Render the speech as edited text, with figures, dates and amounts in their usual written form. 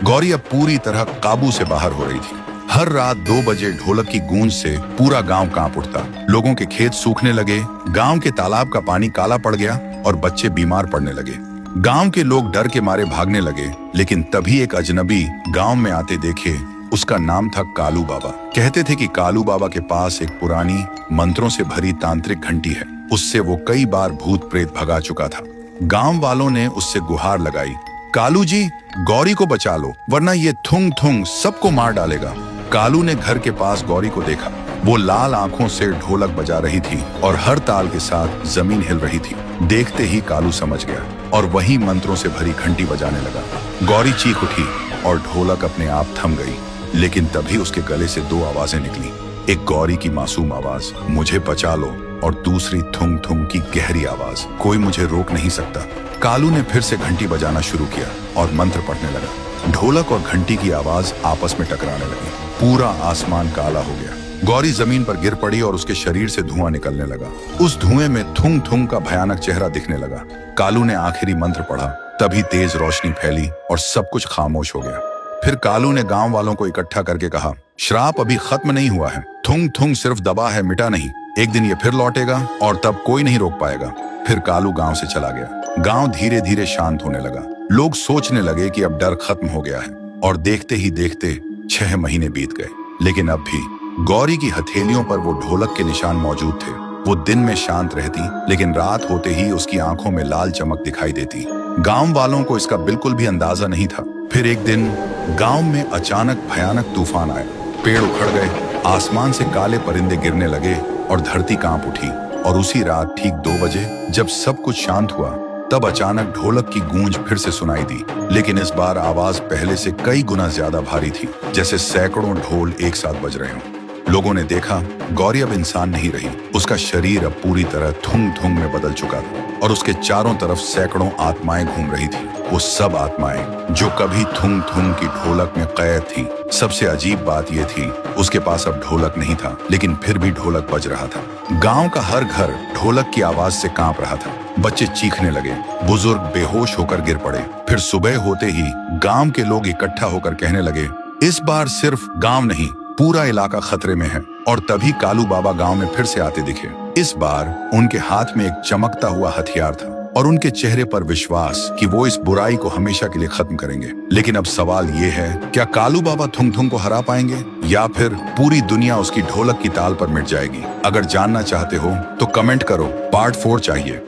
गौरी अब पूरी तरह काबू से बाहर हो रही थी। हर रात 2 बजे ढोलक की गूंज से पूरा गांव कांप उठता। लोगों के खेत सूखने लगे, गांव के तालाब का पानी काला पड़ गया और बच्चे बीमार पड़ने लगे। गांव के लोग डर के मारे भागने लगे, लेकिन तभी एक अजनबी गांव में आते देखे। उसका नाम था कालू बाबा। कहते थे कि कालू बाबा के पास एक पुरानी मंत्रों से भरी तांत्रिक घंटी है, उससे वो कई बार भूत प्रेत भगा चुका था। गांव वालों ने उससे गुहार लगाई, कालू जी, गौरी को बचा लो, वरना ये थुंग थुंग सबको मार डालेगा। कालू ने घर के पास गौरी को देखा। वो लाल आंखों से ढोलक बजा रही थी और हर ताल के साथ जमीन हिल रही थी। देखते ही कालू समझ गया और वही मंत्रों से भरी घंटी बजाने लगा। गौरी चीख उठी और ढोलक अपने आप थम गई, लेकिन तभी उसके गले से 2 आवाजें निकली। एक गौरी की मासूम आवाज, मुझे बचा लो, और दूसरी थुंग थुंग की गहरी आवाज, कोई मुझे रोक नहीं सकता। कालू ने फिर से घंटी बजाना शुरू किया और मंत्र पढ़ने लगा। ढोलक और घंटी की आवाज आपस में टकराने लगी। पूरा आसमान काला हो गया। गौरी जमीन पर गिर पड़ी और उसके शरीर से धुआं निकलने लगा। उस धुएं में थुंग थुंग का भयानक चेहरा दिखने लगा। कालू ने आखिरी मंत्र पढ़ा, तभी तेज रोशनी फैली और सब कुछ खामोश हो गया। फिर कालू ने गांव वालों को इकट्ठा करके कहा, श्राप अभी खत्म नहीं हुआ है, थुंग थुंग सिर्फ दबा है, मिटा नहीं। एक दिन ये फिर लौटेगा और तब कोई नहीं रोक पाएगा। फिर कालू गांव से चला गया। गांव धीरे धीरे शांत होने लगा। लोग सोचने लगे कि अब डर खत्म हो गया है, और देखते ही देखते 6 महीने बीत गए। लेकिन अब भी गौरी की हथेलियों पर वो ढोलक के निशान मौजूद थे। वो दिन में शांत रहती, लेकिन रात होते ही उसकी आंखों में लाल चमक दिखाई देती। गांव वालों को इसका बिल्कुल भी अंदाजा नहीं था। फिर एक दिन गांव में अचानक भयानक तूफान आया। पेड़ उखड़ गए, आसमान से काले परिंदे गिरने लगे और धरती कांप उठी। और उसी रात ठीक 2 बजे जब सब कुछ शांत हुआ, तब अचानक ढोलक की गूंज फिर से सुनाई दी। लेकिन इस बार आवाज पहले से कई गुना ज्यादा भारी थी, जैसे सैकड़ों ढोल एक साथ बज रहे हों। लोगों ने देखा, गौरी अब इंसान नहीं रही। उसका शरीर अब पूरी तरह थुंग थुंग में बदल चुका था और उसके चारों तरफ सैकड़ों आत्माएं घूम रही थी। वो सब आत्माएं जो कभी थुंग थुंग की ढोलक में कैद थी। सबसे अजीब बात यह थी, उसके पास अब ढोलक नहीं था, लेकिन फिर भी ढोलक बज रहा था। गांव का हर घर ढोलक की आवाज से कांप रहा था। बच्चे चीखने लगे, बुजुर्ग बेहोश होकर गिर पड़े। फिर सुबह होते ही गांव के लोग इकट्ठा होकर कहने लगे, इस बार सिर्फ गांव नहीं, पूरा इलाका खतरे में है। और तभी कालू बाबा गांव में फिर से आते दिखे। इस बार उनके हाथ में एक चमकता हुआ हथियार था और उनके चेहरे पर विश्वास कि वो इस बुराई को हमेशा के लिए खत्म करेंगे। लेकिन अब सवाल ये है, क्या कालू बाबा थुंग थुंग को हरा पाएंगे, या फिर पूरी दुनिया उसकी ढोलक की ताल पर मिट जाएगी? अगर जानना चाहते हो तो कमेंट करो, पार्ट 4 चाहिए।